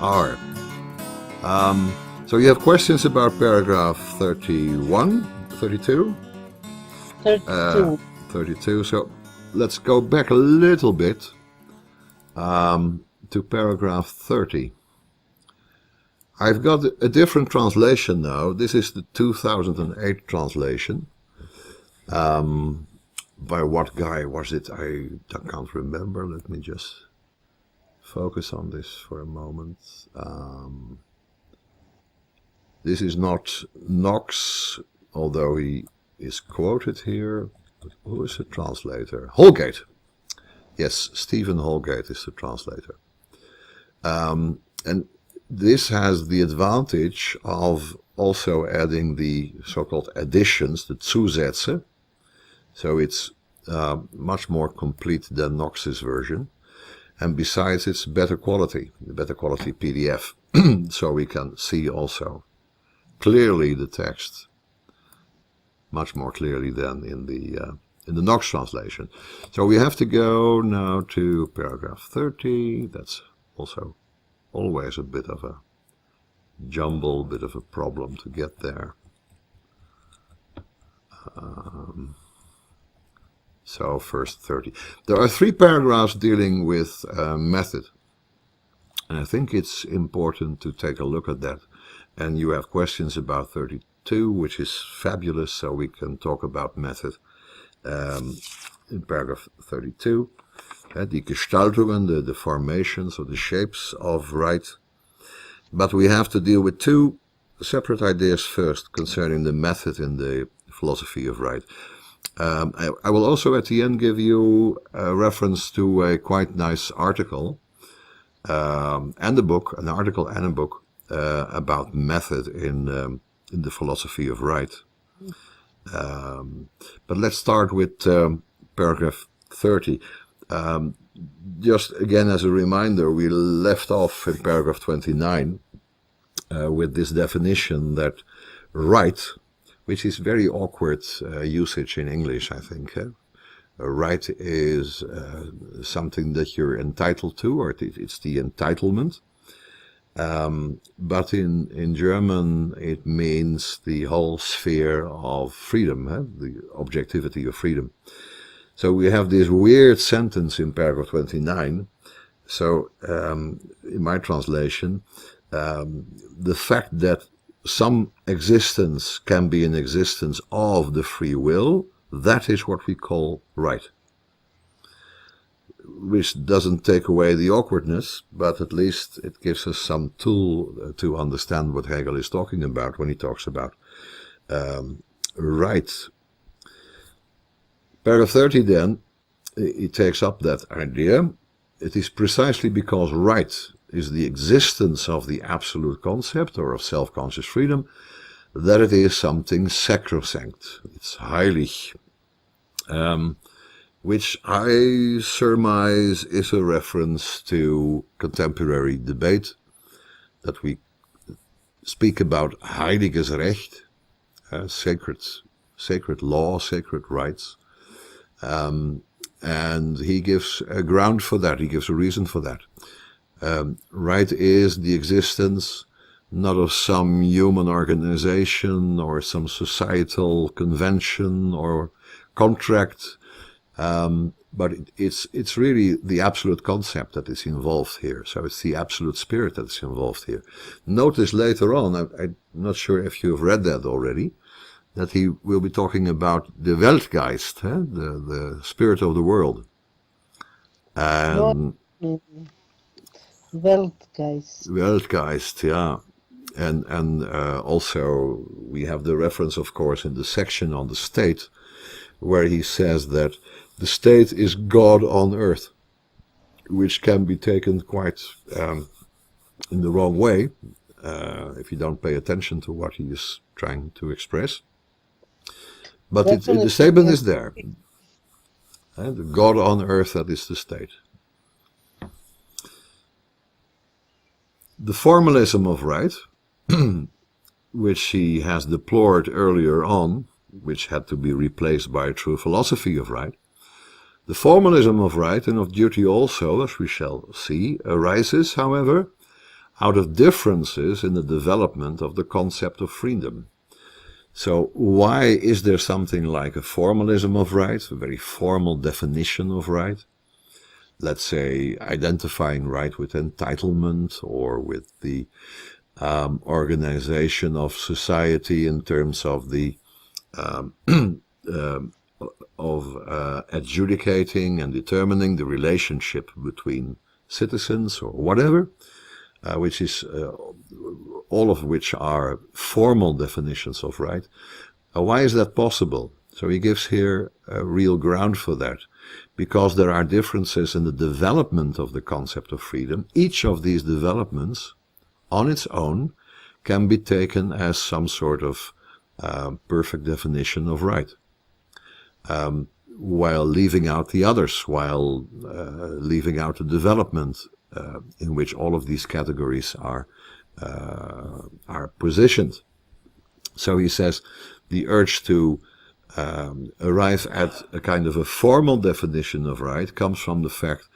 are. So you have questions about paragraph 31, 32? 32. 32. So let's go back a little bit to paragraph 30. I've got a different translation now. This is the 2008 translation. By what guy was it? I can't remember. Let me just focus on this for a moment. This is not Knox, although he is quoted here. But who is the translator? Holgate. Yes, Stephen Holgate is the translator. And this has the advantage of also adding the so-called additions, the Zusätze. So it's much more complete than Knox's version. And besides, it's better quality PDF. So we can see also clearly the text, much more clearly than in the Knox translation. So we have to go now to paragraph 30. That's also always a bit of a jumble, bit of a problem to get there. So first 30. There are 3 paragraphs dealing with method. And I think it's important to take a look at that. And you have questions about 32, which is fabulous, so we can talk about method in paragraph 32. Die Gestaltungen, the formations or the shapes of right. But we have to deal with 2 separate ideas first concerning the method in the philosophy of right. I will also at the end give you a reference to a quite nice article and a book, an article and a book about method in the philosophy of right. But let's start with paragraph 30. Just again as a reminder, we left off in paragraph 29 with this definition that right, which is very awkward usage in English, I think. A right is something that you're entitled to, or it's the entitlement. But in German, it means the whole sphere of freedom, the objectivity of freedom. So we have this weird sentence in paragraph 29. So in my translation, the fact that some existence can be an existence of the free will, that is what we call right. Which doesn't take away the awkwardness, but at least it gives us some tool to understand what Hegel is talking about when he talks about right. Paragraph 30 then, he takes up that idea. It is precisely because right is the existence of the absolute concept or of self-conscious freedom that it is something sacrosanct. It's heilig. Which I surmise is a reference to contemporary debate, that we speak about heiliges Recht, sacred law, sacred rights, and he gives a ground for that, he gives a reason for that. Right is the existence not of some human organization or some societal convention or contract, but it's really the absolute concept that is involved here. So it's the absolute spirit that is involved here. Notice later on, I'm not sure if you've read that already, that he will be talking about the Weltgeist, the spirit of the world. And Weltgeist, yeah. And also we have the reference, of course, in the section on the state, where he says that the state is God on earth, which can be taken quite in the wrong way if you don't pay attention to what he is trying to express. But the statement is there. The God on earth, that is the state. The formalism of right, which he has deplored earlier on, which had to be replaced by a true philosophy of right. The formalism of right and of duty also, as we shall see, arises, however, out of differences in the development of the concept of freedom. So why is there something like a formalism of right, a very formal definition of right? Let's say identifying right with entitlement or with the organization of society in terms of the adjudicating and determining the relationship between citizens or whatever, which is all of which are formal definitions of right. Why is that possible? So he gives here a real ground for that, because there are differences in the development of the concept of freedom. Each of these developments on its own can be taken as some sort of perfect definition of right, while leaving out the others, while leaving out the development in which all of these categories are positioned. So he says the urge to arrive at a kind of a formal definition of right comes from the fact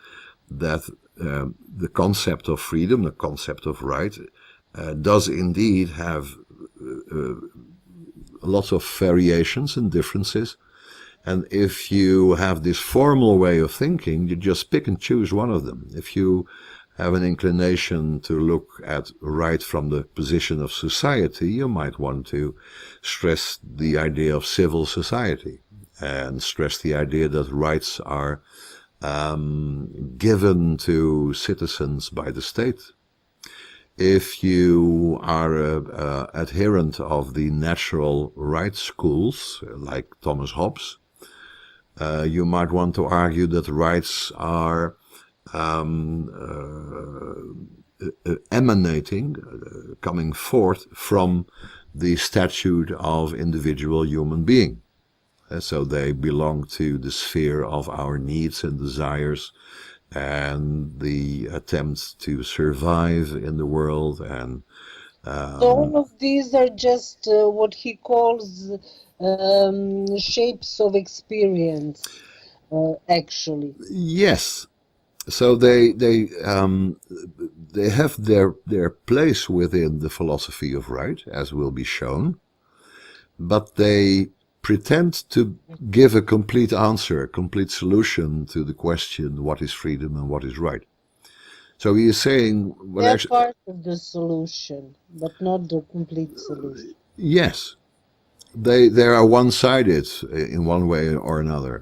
that the concept of freedom, the concept of right, does indeed have lots of variations and differences. And if you have this formal way of thinking, you just pick and choose one of them. If you have an inclination to look at right from the position of society, you might want to stress the idea of civil society and stress the idea that rights are given to citizens by the state. If you are an adherent of the natural rights schools, like Thomas Hobbes, you might want to argue that rights are emanating, coming forth from the statute of individual human being. So they belong to the sphere of our needs and desires and the attempts to survive in the world. And So all of these are just what he calls shapes of experience, actually. yes, so they have their place within the philosophy of right, as will be shown, but they pretend to give a complete answer, a complete solution to the question, what is freedom and what is right? So he is saying, well, They're actually, part of the solution, but not the complete solution. yes, they are one-sided in one way or another.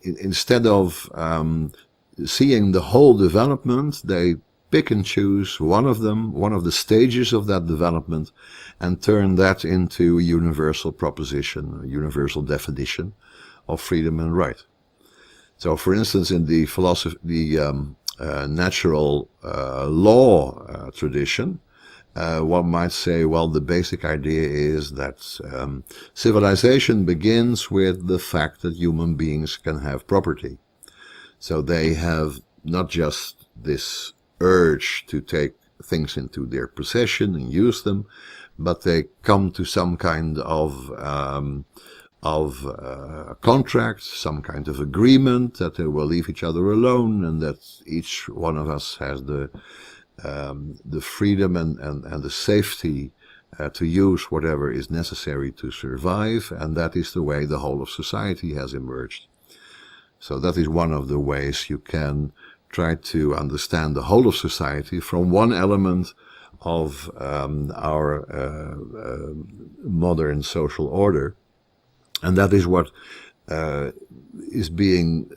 Instead of seeing the whole development, they pick and choose one of them, one of the stages of that development, and turn that into a universal proposition, a universal definition of freedom and right. So, for instance, in the natural law tradition, one might say, well, the basic idea is that civilization begins with the fact that human beings can have property. So they have not just this urge to take things into their possession and use them, but they come to some kind of contract, some kind of agreement that they will leave each other alone, and that each one of us has the freedom and the safety to use whatever is necessary to survive, and that is the way the whole of society has emerged. So that is one of the ways you can try to understand the whole of society from one element of our modern social order, and that is what is being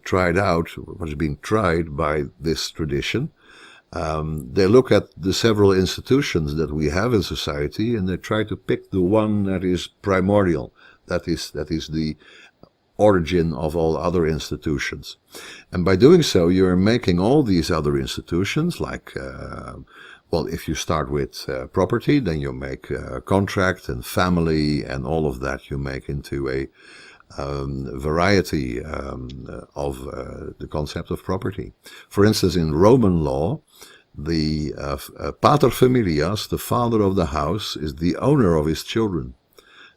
tried by this tradition. They look at the several institutions that we have in society, and they try to pick the one that is primordial, that is the origin of all other institutions. And by doing so, you're making all these other institutions, like, well, if you start with property, then you make contract and family and all of that you make into a variety of the concept of property. For instance, in Roman law, the pater familias, the father of the house, is the owner of his children.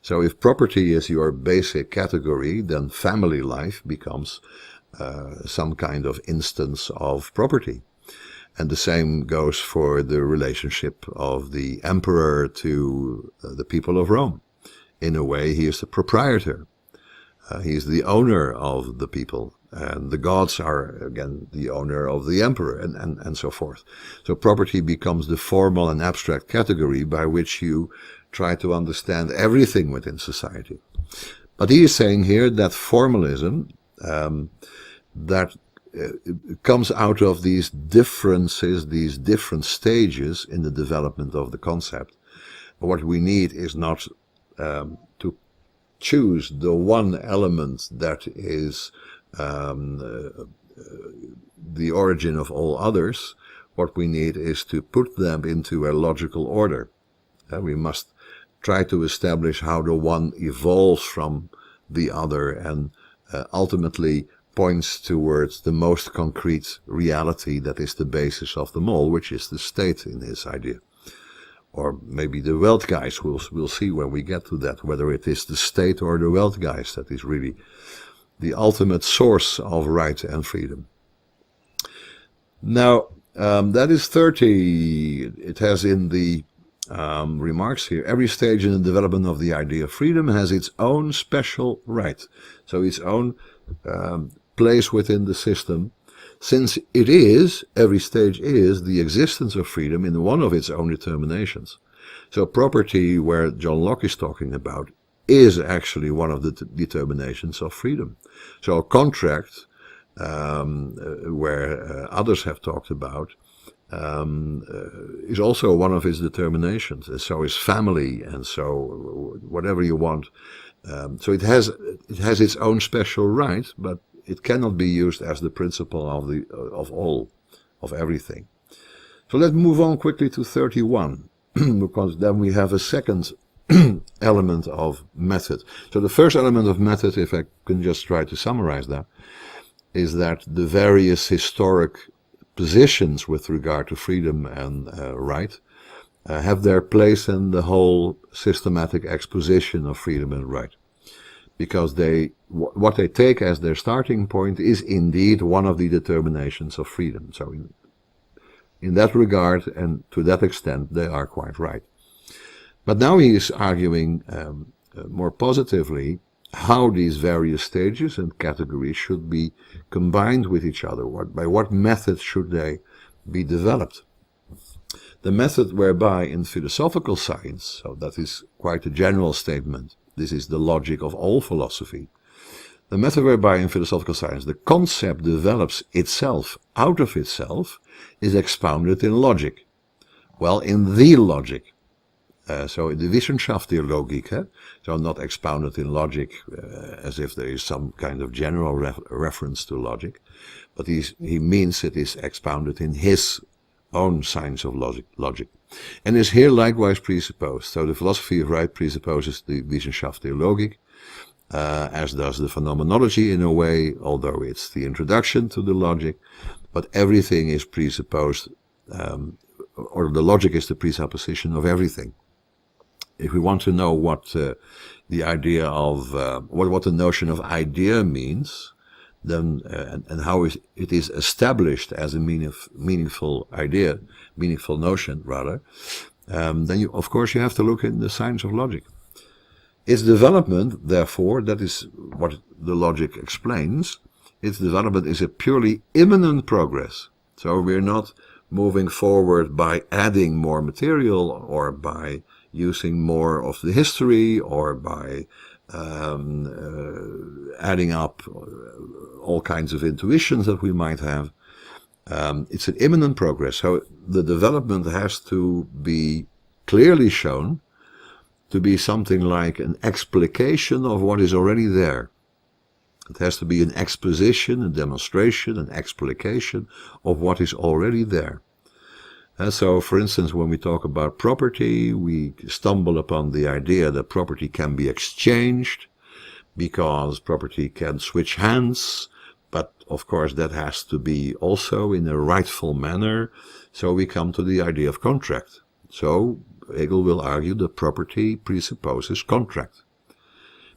So if property is your basic category, then family life becomes some kind of instance of property. And the same goes for the relationship of the emperor to the people of Rome. In a way, he is the proprietor. He is the owner of the people. And the gods are, again, the owner of the emperor, and so forth. So property becomes the formal and abstract category by which you try to understand everything within society. But he is saying here that formalism, that comes out of these differences, these different stages in the development of the concept. What we need is not to choose the one element that is the origin of all others. What we need is to put them into a logical order. We must try to establish how the one evolves from the other and ultimately points towards the most concrete reality that is the basis of them all, which is the state in his idea. Or maybe the Weltgeist, we'll see when we get to that, whether it is the state or the Weltgeist that is really the ultimate source of right and freedom. Now, that is 30. It has in the remarks here, every stage in the development of the idea of freedom has its own special right. So its own place within the system, since it is, every stage is, the existence of freedom in one of its own determinations. So property, where John Locke is talking about, is actually one of the determinations of freedom. So a contract, where others have talked about, is also one of its determinations, and so is family, and so whatever you want. So it has its own special right, but it cannot be used as the principle of everything. So let's move on quickly to 31, because then we have a second element of method. So the first element of method, if I can just try to summarize that, is that the various historic positions with regard to freedom and right have their place in the whole systematic exposition of freedom and right. Because what they take as their starting point is indeed one of the determinations of freedom. So in that regard and to that extent, they are quite right. But now he is arguing more positively how these various stages and categories should be combined with each other. By what method should they be developed? The method whereby in philosophical science, so that is quite a general statement, this is the logic of all philosophy, the method whereby in philosophical science the concept develops itself out of itself is expounded in logic. Well, in the logic. So in the Wissenschaft der Logik, so not expounded in logic as if there is some kind of general reference to logic, but he means it is expounded in his own science of logic. And is here likewise presupposed. So the philosophy of right presupposes the Wissenschaft der Logik, as does the phenomenology in a way, although it's the introduction to the logic, but everything is presupposed, or the logic is the presupposition of everything. If we want to know what the idea of, what the notion of idea means, then and how it is established as a meaningful idea, meaningful notion rather, then of course you have to look in the science of logic. Its development, therefore, that is what the logic explains, its development is a purely immanent progress. So we're not moving forward by adding more material or by using more of the history or by adding up all kinds of intuitions that we might have. It's an immanent progress. So the development has to be clearly shown to be something like an explication of what is already there. It has to be an exposition, a demonstration, an explication of what is already there. And so, for instance, when we talk about property, we stumble upon the idea that property can be exchanged because property can switch hands, but of course that has to be also in a rightful manner. So we come to the idea of contract. So Hegel will argue that property presupposes contract.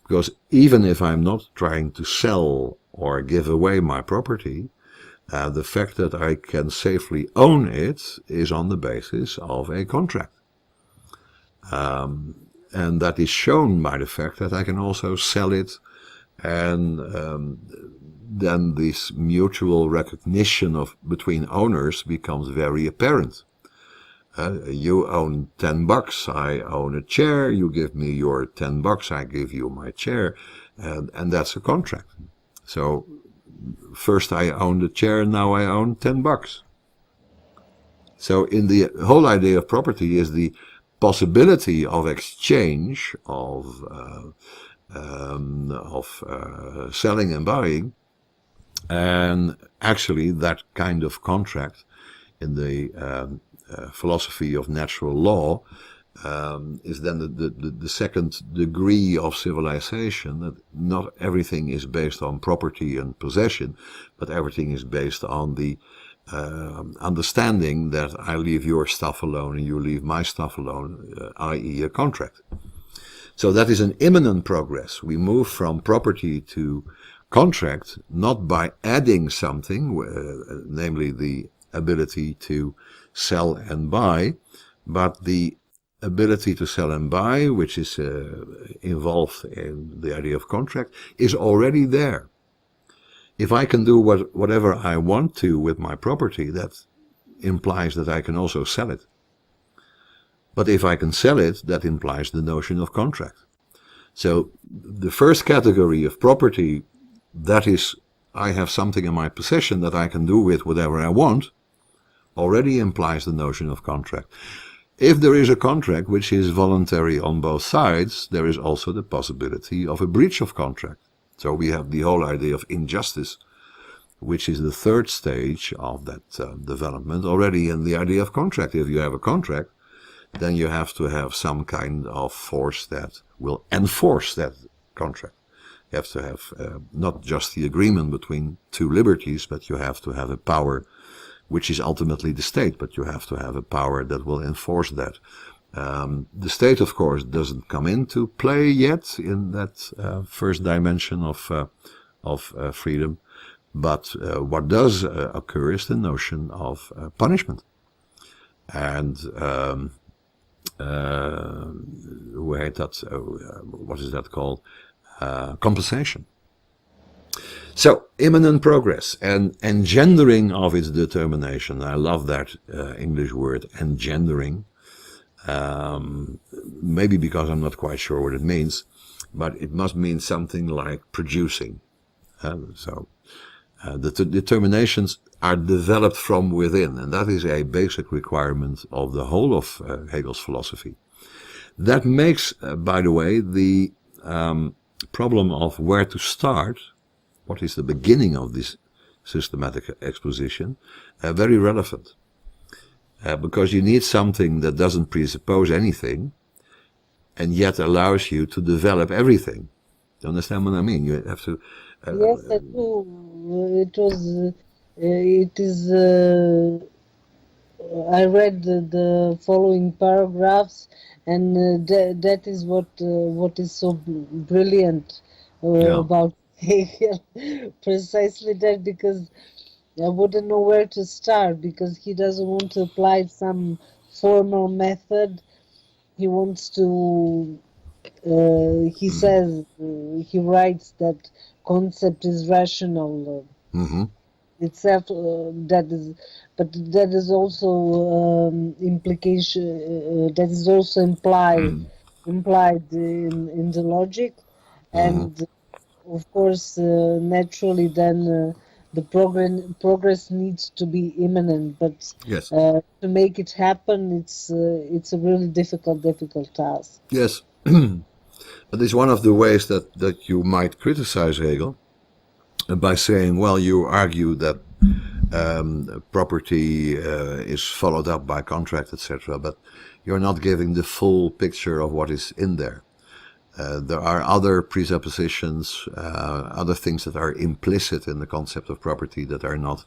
Because even if I'm not trying to sell or give away my property, the fact that I can safely own it is on the basis of a contract. And that is shown by the fact that I can also sell it, and then this mutual recognition between owners becomes very apparent. You own $10, I own a chair, you give me your $10, I give you my chair, and that's a contract. So first I owned the chair, now I own $10. So in the whole idea of property is the possibility of exchange, of selling and buying, and actually that kind of contract in the philosophy of natural law is then the second degree of civilization, that not everything is based on property and possession, but everything is based on the understanding that I leave your stuff alone and you leave my stuff alone, i.e. a contract. So that is an imminent progress. We move from property to contract, not by adding something, namely the ability to sell and buy, but the ability to sell and buy, which is involved in the idea of contract, is already there. If I can do whatever I want to with my property, that implies that I can also sell it. But if I can sell it, that implies the notion of contract. So the first category of property, that is, I have something in my possession that I can do with whatever I want, already implies the notion of contract. If there is a contract which is voluntary on both sides, there is also the possibility of a breach of contract. So we have the whole idea of injustice, which is the third stage of that development already in the idea of contract. If you have a contract, then you have to have some kind of force that will enforce that contract. You have to have not just the agreement between two liberties, but you have to have a power which is ultimately the state, but you have to have a power that will enforce that. The state, of course, doesn't come into play yet in that first dimension of freedom, but what does occur is the notion of punishment. And what is that called? Compensation. So, imminent progress and engendering of its determination. I love that English word, engendering. Maybe because I'm not quite sure what it means, but it must mean something like producing. The determinations are developed from within, and that is a basic requirement of the whole of Hegel's philosophy. That makes, by the way, the problem of where to start, what is the beginning of this systematic exposition, very relevant. Because you need something that doesn't presuppose anything, and yet allows you to develop everything. Do you understand what I mean? You have to... Yes, I do. I read the following paragraphs, and that is what is so brilliant about Hegel. Precisely that, because I wouldn't know where to start, because he doesn't want to apply some formal method. He wants to, he says, he writes that concept is rational itself, but that is also implication, that is also implied in the logic, and of course, naturally then the progress needs to be imminent, but yes. To make it happen, it's a really difficult task. Yes, but it's one of the ways that you might criticize Hegel by saying, well, you argue that property is followed up by contract, etc., but you're not giving the full picture of what is in there. There are other presuppositions, other things that are implicit in the concept of property that are not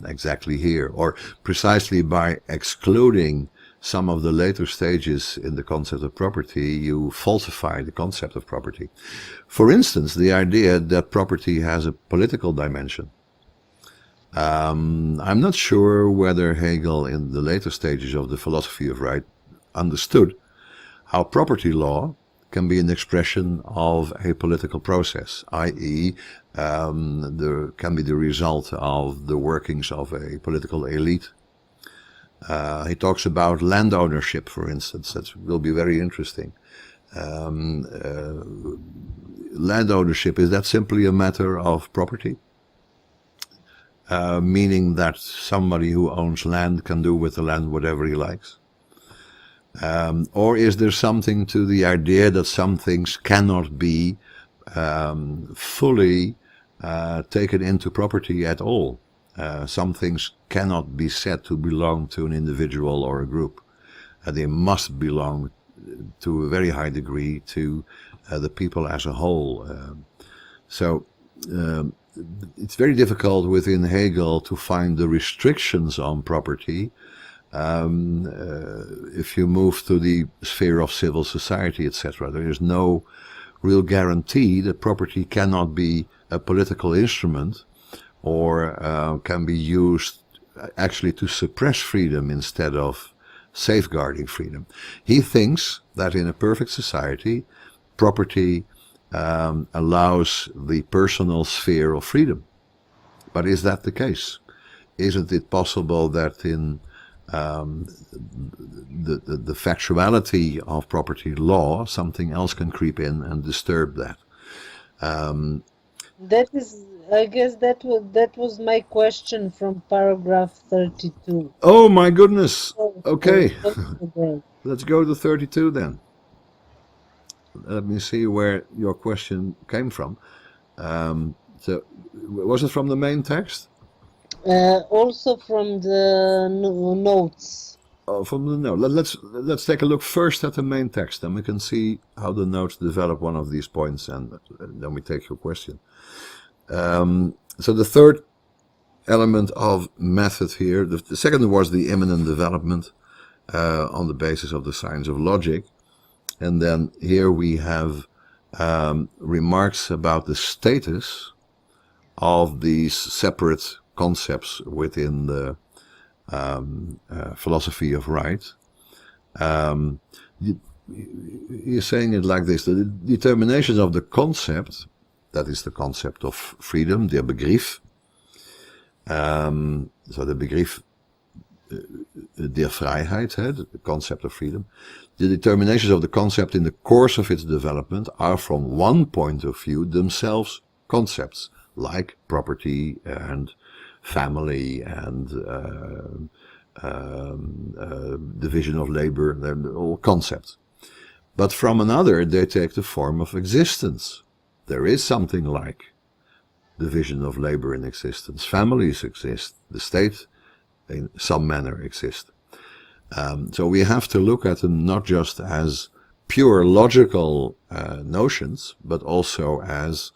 exactly here. Or precisely by excluding some of the later stages in the concept of property, you falsify the concept of property. For instance, the idea that property has a political dimension. I'm not sure whether Hegel in the later stages of the philosophy of right understood how property law can be an expression of a political process, i.e. Can be the result of the workings of a political elite. He talks about land ownership, for instance. That will be very interesting. Land ownership, is that simply a matter of property? Meaning that somebody who owns land can do with the land whatever he likes? Or is there something to the idea that some things cannot be fully taken into property at all? Some things cannot be said to belong to an individual or a group. They must belong to a very high degree to the people as a whole. It's very difficult within Hegel to find the restrictions on property if you move to the sphere of civil society, etc. There is no real guarantee that property cannot be a political instrument or can be used actually to suppress freedom instead of safeguarding freedom. He thinks that in a perfect society, property allows the personal sphere of freedom. But is that the case? Isn't it possible that in the factuality of property law, something else can creep in and disturb that? That is, I guess that was my question from paragraph 32. Oh my goodness! Okay, Okay. let's go to 32 then. Let me see where your question came from. So, was it from the main text? Also from the notes. Oh, from the note. Let's take a look first at the main text, and we can see how the notes develop one of these points, and then we take your question. So the third element of method here, the second was the immanent development on the basis of the science of logic. And then here we have remarks about the status of these separate concepts within the philosophy of right. You're saying it like this: the determinations of the concept, that is the concept of freedom, der Begriff. So the Begriff der Freiheit, the concept of freedom. The determinations of the concept in the course of its development are from one point of view themselves concepts, like property and family and division of labor. They're all concepts. But from another, they take the form of existence. There is something like division of labor in existence. Families exist. The state in some manner exists. So we have to look at them not just as pure logical notions, but also as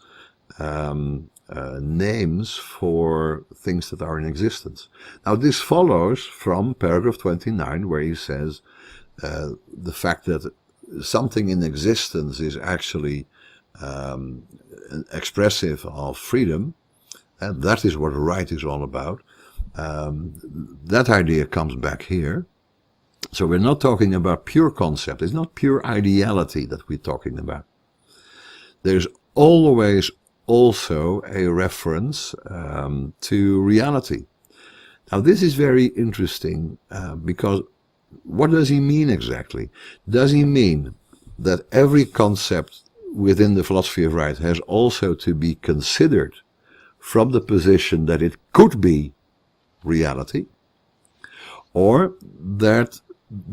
names for things that are in existence. Now this follows from paragraph 29, where he says the fact that something in existence is actually expressive of freedom, and that is what right is all about. That idea comes back here. So we're not talking about pure concept. It's not pure ideality that we're talking about. There's always also a reference to reality. Now this is very interesting because what does he mean exactly? Does he mean that every concept within the philosophy of right has also to be considered from the position that it could be reality, or that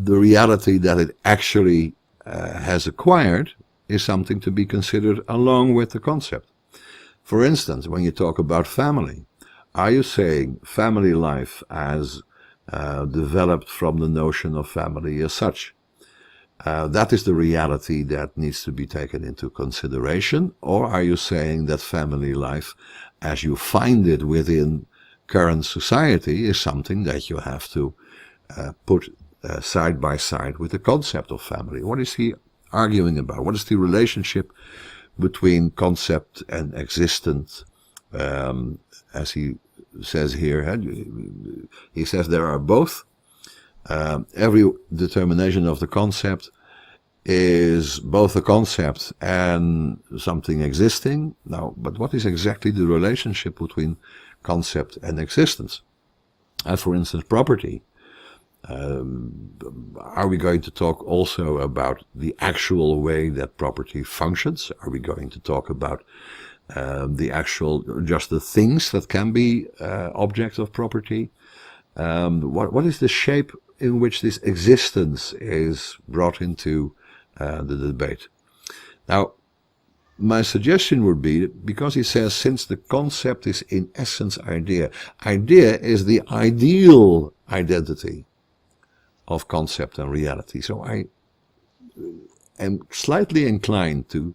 the reality that it actually has acquired is something to be considered along with the concept? For instance, when you talk about family, are you saying family life as developed from the notion of family as such? That is the reality that needs to be taken into consideration, or are you saying that family life as you find it within current society is something that you have to put side by side with the concept of family. What is he arguing about? What is the relationship between concept and existence, as he says here? He says there are both. Every determination of the concept is both a concept and something existing. Now, but what is exactly the relationship between concept and existence? For instance, property. Are we going to talk also about the actual way that property functions? Are we going to talk about just the things that can be objects of property? What is the shape in which this existence is brought into the debate? Now, my suggestion would be, because he says, since the concept is in essence idea is the ideal identity of concept and reality. So I am slightly inclined to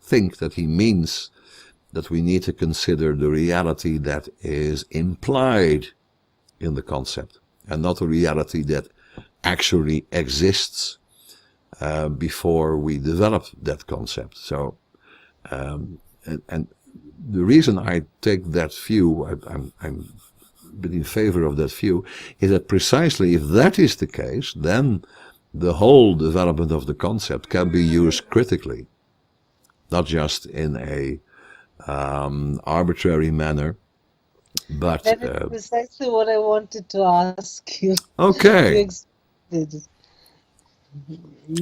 think that he means that we need to consider the reality that is implied in the concept, and not a reality that actually exists before we develop that concept. So, and the reason I take that view, I'm in favor of that view, is that precisely if that is the case, then the whole development of the concept can be used critically, not just in a arbitrary manner, but that is precisely what I wanted to ask you. Okay. You explained it.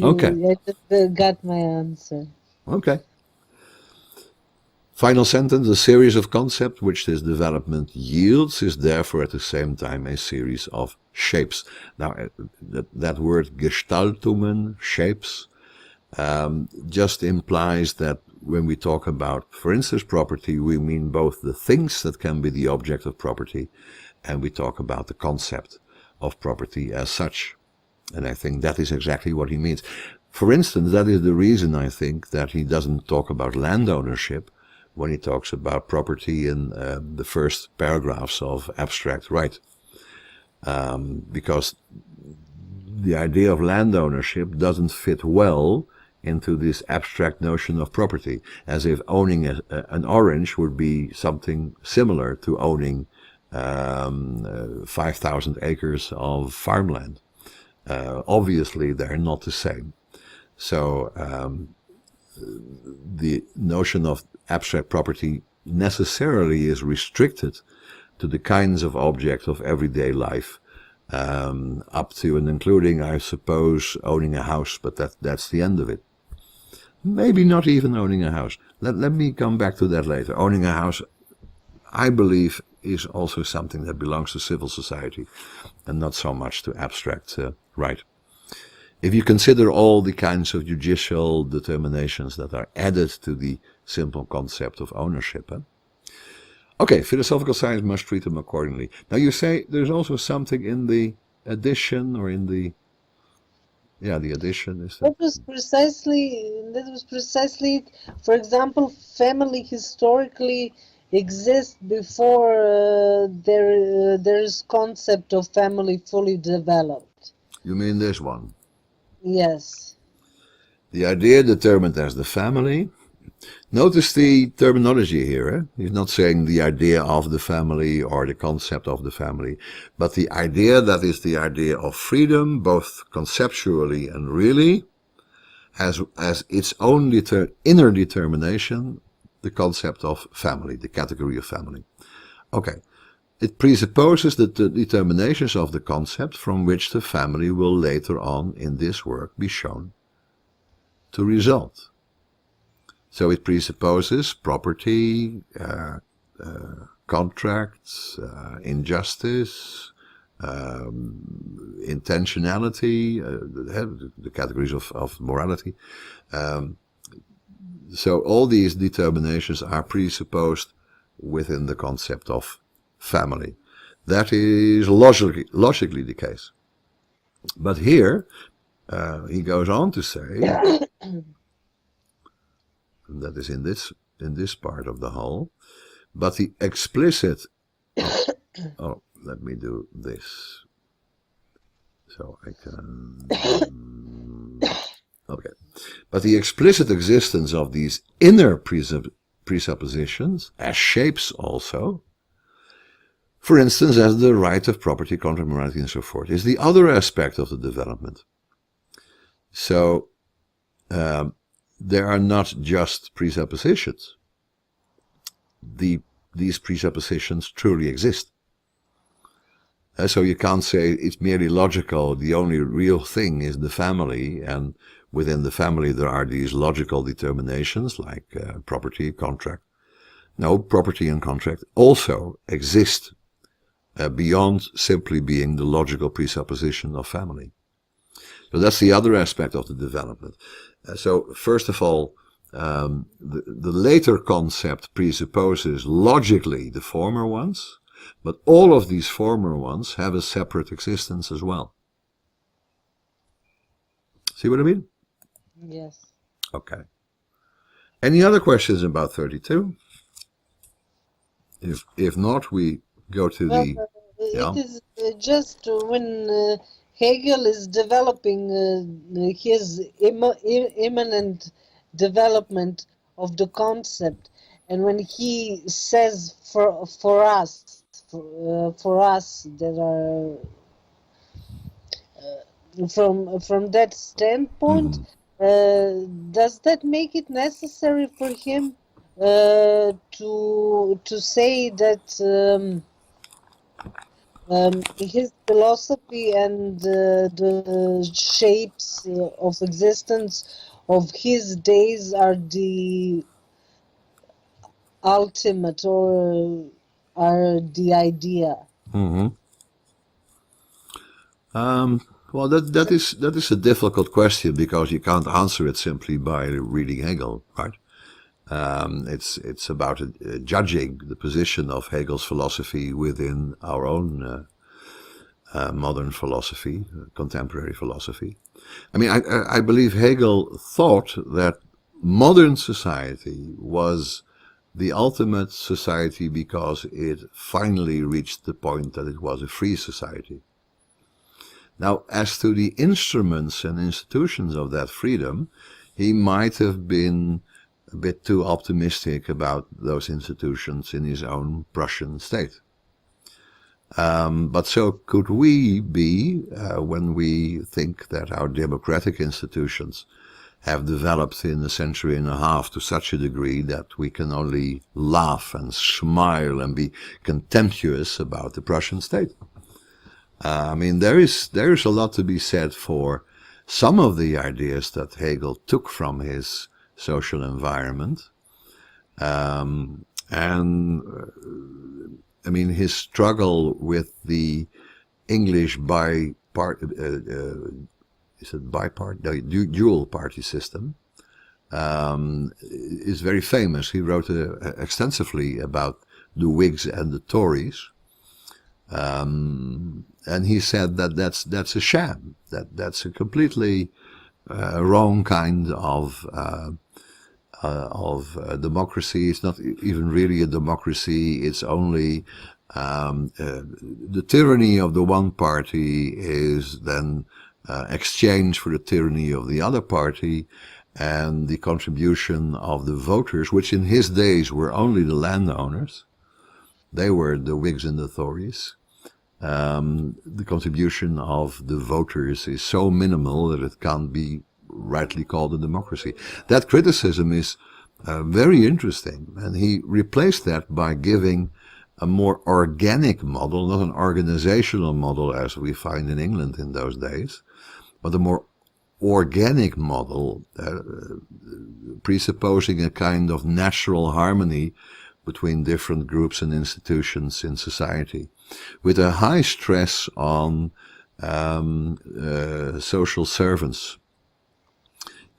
Okay. I just got my answer. Okay. Final sentence: a series of concepts which this development yields is therefore at the same time a series of shapes. Now, that word Gestaltungen, shapes, just implies that when we talk about, for instance, property, we mean both the things that can be the object of property, and we talk about the concept of property as such. And I think that is exactly what he means. For instance, that is the reason I think that he doesn't talk about land ownership when he talks about property in the first paragraphs of Abstract Right. Because the idea of land ownership doesn't fit well into this abstract notion of property, as if owning an orange would be something similar to owning 5,000 acres of farmland. Obviously, they're not the same. So the notion of abstract property necessarily is restricted to the kinds of objects of everyday life, up to and including, I suppose, owning a house, but that's the end of it. Maybe not even owning a house. Let me come back to that later. Owning a house, I believe, is also something that belongs to civil society and not so much to abstract right. If you consider all the kinds of judicial determinations that are added to the simple concept of ownership. Okay, philosophical science must treat them accordingly. Now you say there's also something in the addition, or in the, the addition is That was precisely it. For example, family historically exists before there's concept of family fully developed. You mean this one? Yes. The idea determined as the family. Notice the terminology here. Eh? He's not saying the idea of the family or the concept of the family, but the idea that is the idea of freedom, both conceptually and really, as its own inner determination, the concept of family, the category of family. Okay. It presupposes the determinations of the concept from which the family will later on in this work be shown to result. So it presupposes property, contracts, injustice, intentionality, the categories of morality. So all these determinations are presupposed within the concept of family. That is logically the case. But here, he goes on to say, and that is in this part of the whole, but the explicit, let me do this. So I can... Okay. But the explicit existence of these inner presuppositions as shapes also, for instance, as the right of property, contract morality, and so forth, is the other aspect of the development. So there are not just presuppositions. These presuppositions truly exist. So you can't say it's merely logical, the only real thing is the family, and within the family there are these logical determinations like property, contract. No, property and contract also exist beyond simply being the logical presupposition of family. So that's the other aspect of the development. So first of all, the later concept presupposes logically the former ones, but all of these former ones have a separate existence as well. See what I mean? Yes. Okay. Any other questions about 32? If not, we go to the... It is just when Hegel is developing his immanent development of the concept, and when he says for us that are from that standpoint, does that make it necessary for him to say that his philosophy and the shapes of existence of his days are the ultimate, or are the idea? Well, that is a difficult question, because you can't answer it simply by reading Hegel, right? It's about judging the position of Hegel's philosophy within our own modern philosophy, contemporary philosophy. I mean, I believe Hegel thought that modern society was the ultimate society because it finally reached the point that it was a free society. Now, as to the instruments and institutions of that freedom, he might have been a bit too optimistic about those institutions in his own Prussian state. But so could we be when we think that our democratic institutions have developed in a century and a half to such a degree that we can only laugh and smile and be contemptuous about the Prussian state. I mean, there is a lot to be said for some of the ideas that Hegel took from his social environment, and I mean, his struggle with the English dual party system is very famous. He wrote extensively about the Whigs and the Tories. And he said that that's a sham, that's a completely wrong kind of democracy. It's not even really a democracy. It's only the tyranny of the one party is then exchanged for the tyranny of the other party, and the contribution of the voters, which in his days were only the landowners. They were the Whigs and the Tories. The contribution of the voters is so minimal that it can't be rightly called a democracy. That criticism is very interesting, and he replaced that by giving a more organic model, not an organizational model as we find in England in those days, but a more organic model presupposing a kind of natural harmony between different groups and institutions in society, with a high stress on social servants.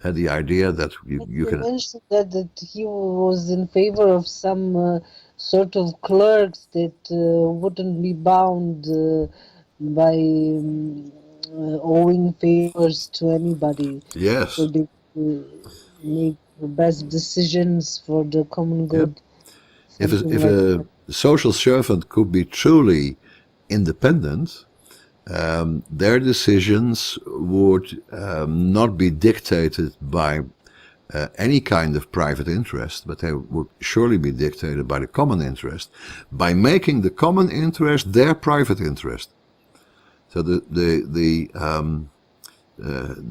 The idea that you can... mentioned that he was in favor of some sort of clerks that wouldn't be bound by owing favors to anybody. Yes. So they make the best decisions for the common good. Yep. If a social servant could be truly independent, their decisions would not be dictated by any kind of private interest, but they would surely be dictated by the common interest, by making the common interest their private interest. So the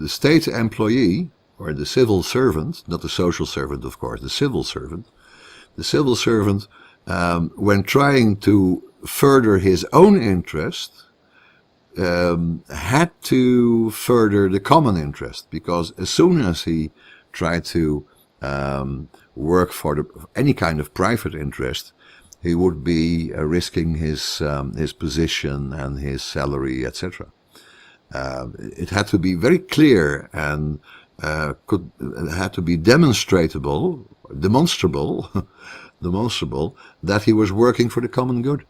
state employee, or the civil servant, not the social servant, of course, the civil servant, when trying to further his own interest, had to further the common interest, because as soon as he tried to work for any kind of private interest, he would be risking his position and his salary, etc. It had to be very clear and had to be demonstrable that he was working for the common good.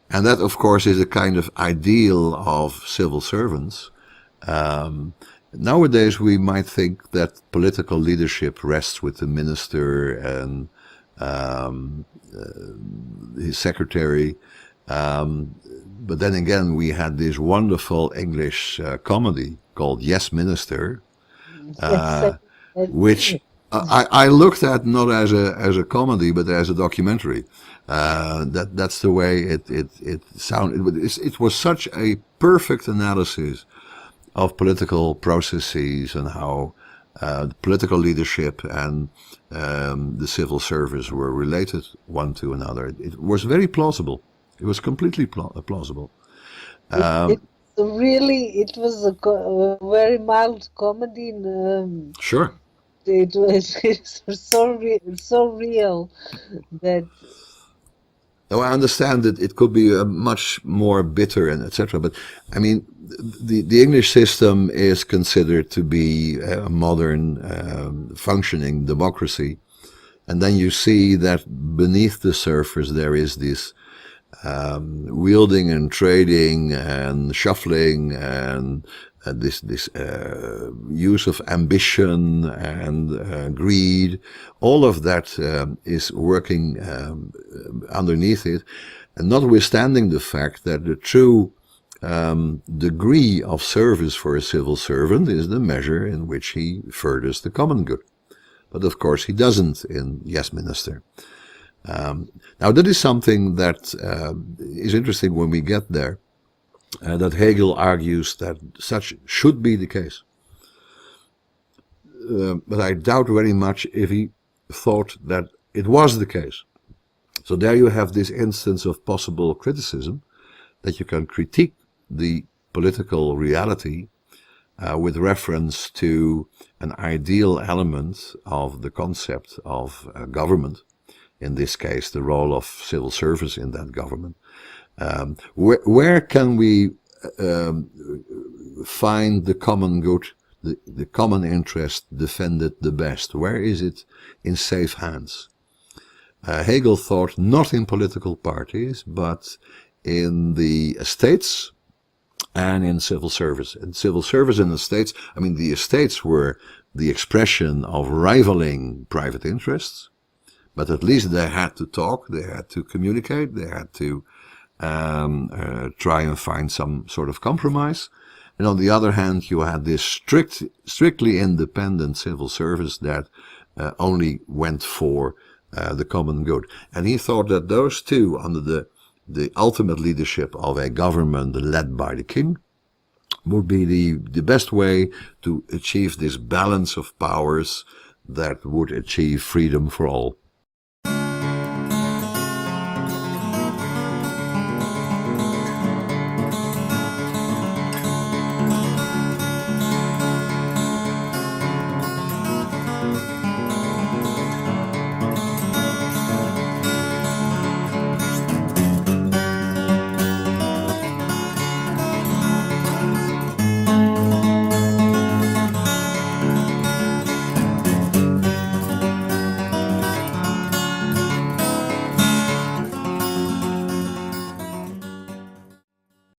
And that, of course, is a kind of ideal of civil servants. Nowadays, we might think that political leadership rests with the minister and his secretary. But then again, we had this wonderful English comedy called Yes, Minister, which I looked at not as a comedy, but as a documentary. That's the way it sounded. It was such a perfect analysis of political processes and how political leadership and the civil service were related one to another. It was very plausible. It was completely plausible. It was a very mild comedy. Sure. It was so real that. Now, I understand that it could be much more bitter and etc. But I mean, the English system is considered to be a modern functioning democracy, and then you see that beneath the surface there is this wielding and trading and shuffling and this use of ambition and greed. All of that is working underneath it, and notwithstanding the fact that the true degree of service for a civil servant is the measure in which he furthers the common good. But of course he doesn't in Yes, Minister. Now that is something that is interesting when we get there, that Hegel argues that such should be the case. But I doubt very much if he thought that it was the case. So there you have this instance of possible criticism, that you can critique the political reality with reference to an ideal element of the concept of government, in this case the role of civil service in that government. Where can we find the common good, the common interest defended the best? Where is it in safe hands? Hegel thought not in political parties, but in the estates and in civil service. And civil service in the estates, I mean, the estates were the expression of rivaling private interests, but at least they had to talk, they had to communicate, they had to try and find some sort of compromise. And on the other hand, you had this strictly independent civil service that only went for the common good. And he thought that those two, under the ultimate leadership of a government led by the king, would be the best way to achieve this balance of powers that would achieve freedom for all.